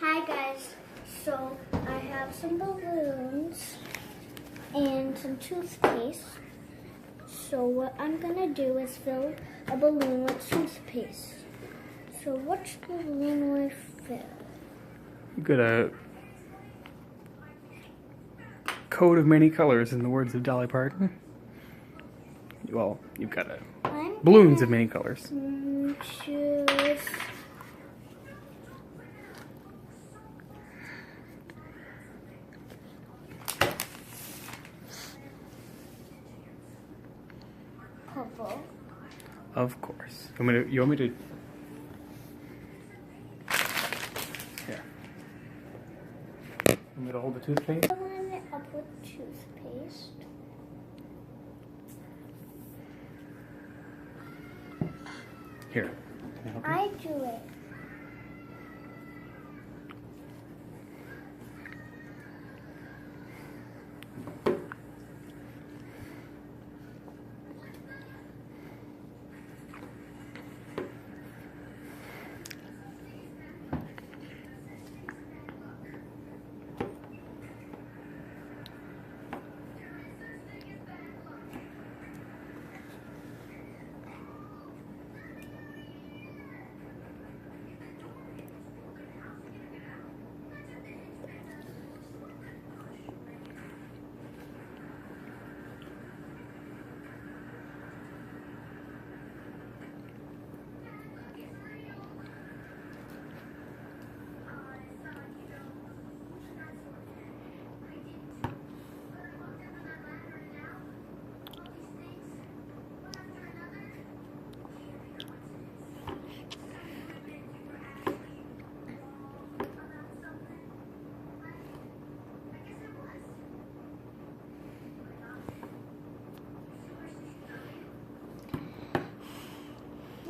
Hi guys, so I have some balloons and some toothpaste. So what I'm gonna do is fill a balloon with toothpaste. So which balloon will I fill? You got a coat of many colors, in the words of Dolly Parton. Well, you've got balloons of many colors. Choose purple. Of course. You want me to? Here. You want me to hold the toothpaste? Fill it up with toothpaste. Here. Can I help you? I do it.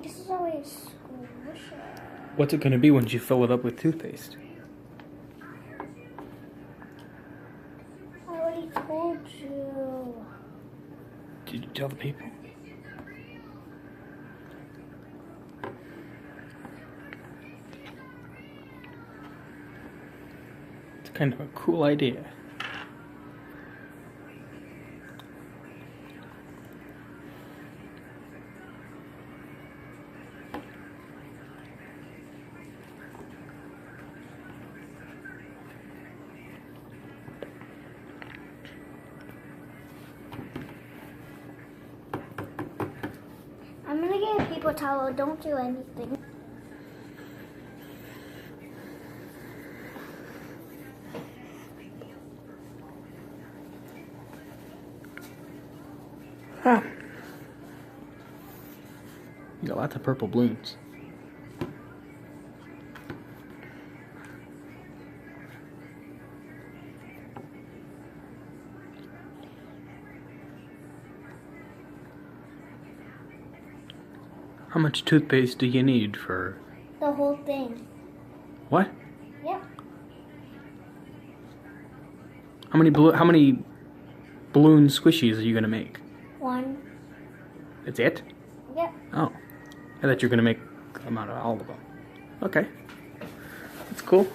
This is always squishy. What's it going to be once you fill it up with toothpaste? I already told you. Did you tell the people? It's kind of a cool idea. I'm gonna get a paper towel. Don't do anything. Huh. You got lots of purple balloons. How much toothpaste do you need for? The whole thing. What? Yep. How many balloon squishies are you gonna make? One. That's it? Yep. Oh, I thought you were gonna make them out of all of them. Okay, that's cool.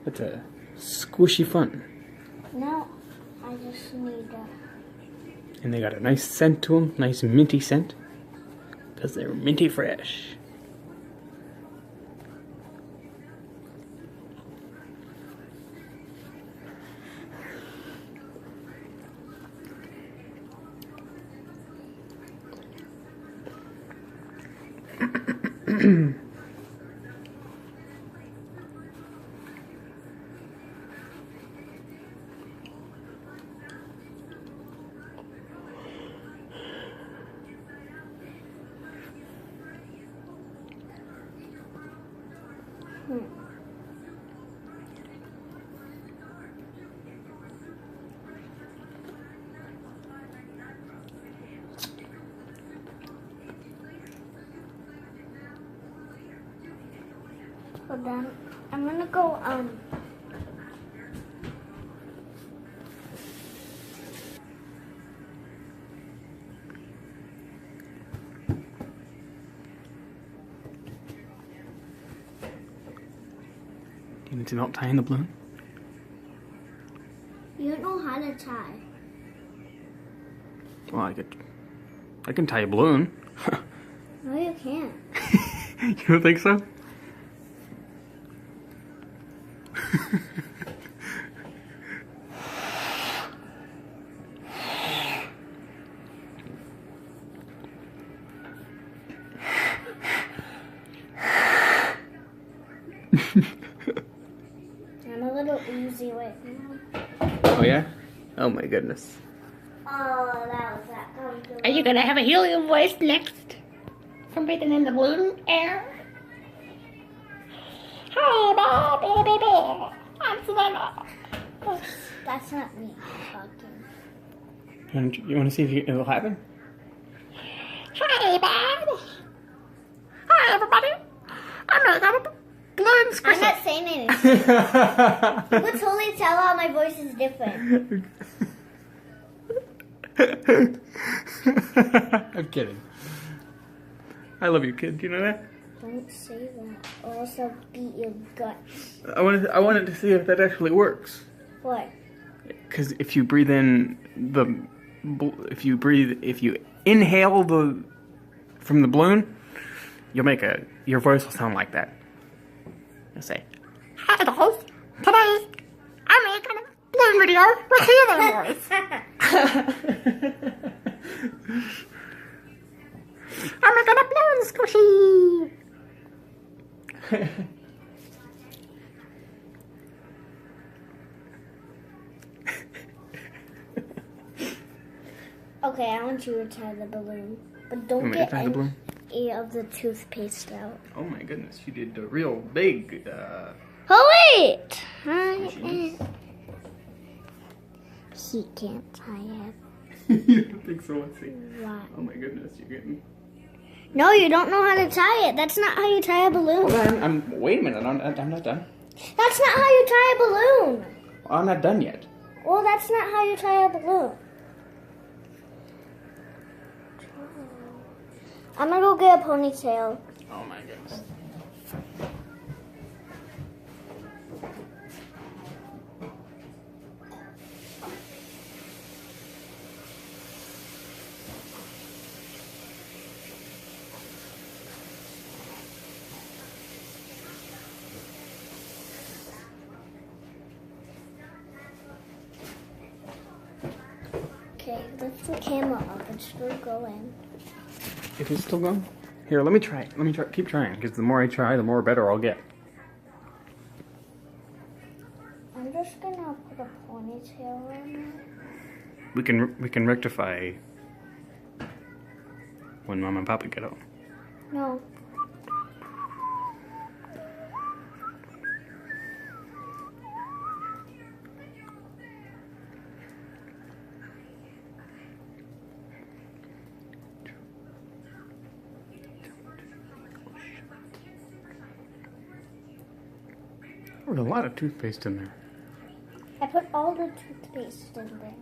That's a squishy fun. No, I just need And they got a nice scent to them, nice minty scent, because they're minty fresh. Hold on. I'm gonna go Do you need some help tying the balloon? You don't know how to tie. Well, I can tie a balloon. No, you can't. You don't think so? I'm a little oozy right now. Oh yeah? Oh my goodness. Oh, that was that. Are you gonna have a helium voice next? From breathing in the balloon air? Hi, baby. I'm Selena. That's not me talking. You want to see if it'll happen? Hi, babe. Hi, everybody. I'm gonna balloon I'm squishy. not saying anything. You could totally tell how my voice is different. I'm kidding. I love you, kid. Do you know that? Don't say that, or else I'll beat your guts. I wanted to see if that actually works. What? Because if you breathe in if you inhale from the balloon, your voice will sound like that. You'll say, Hi, guys. Today, I'm making a balloon video with helium voice. I'm making a balloon squishy. Okay, I want you to tie the balloon, but Want don't me to get tie the balloon? any of the toothpaste out. Oh my goodness, you did a real big. Oh wait! Jeez. He can't tie it. You don't think so? Let's see. Why? Oh my goodness, you're getting. No, you don't know how to tie it. That's not how you tie a balloon. Hold on, wait a minute. I'm not done. That's not how you tie a balloon. I'm not done yet. Well, that's not how you tie a balloon. I'm gonna go get a ponytail. Oh my goodness. Okay, lift the camera up and still go in. Is it still going? Here, let me try. Keep trying, because the more I try, the more better I'll get. I'm just gonna put a ponytail on it. We can rectify when Mom and Papa get home. No. There's a lot of toothpaste in there. I put all the toothpaste in there.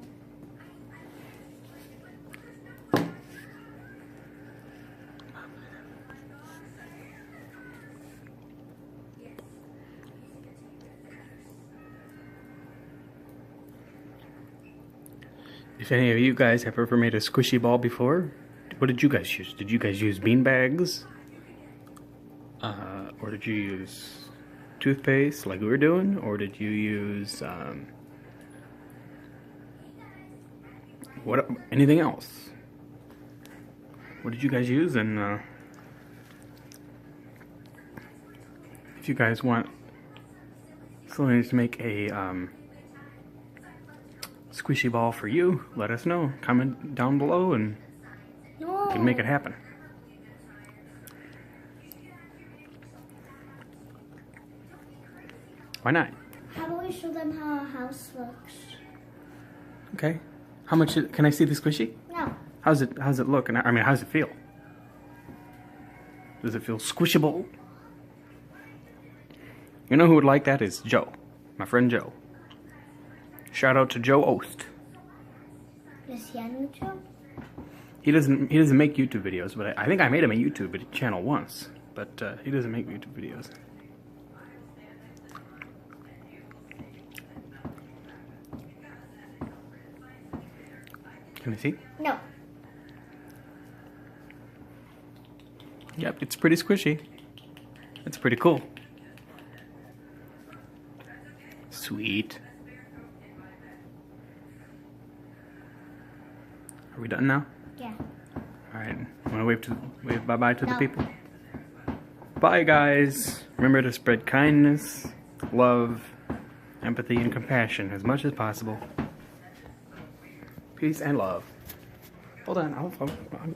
If any of you guys have ever made a squishy ball before, what did you guys use? Did you guys use bean bags? Or did you use toothpaste like we were doing? Or did you use anything else? What did you guys use? And if you guys want Selena to make a squishy ball for you, let us know. Comment down below and No. we can make it happen. Why not? How about we show them how a house looks? Okay. How much can I see the squishy? No. How's it look? I mean, how does it feel? Does it feel squishable? You know who would like that is Joe. My friend Joe. Shout out to Joe Ost. Is he on YouTube? He doesn't make YouTube videos, but I think I made him a YouTube channel once. But he doesn't make YouTube videos. Can I see? No. Yep, it's pretty squishy. It's pretty cool. Sweet. Are we done now? Yeah. Alright, want to wave bye-bye to the No. people? Bye, guys. Remember to spread kindness, love, empathy, and compassion as much as possible. Peace and love. Hold on.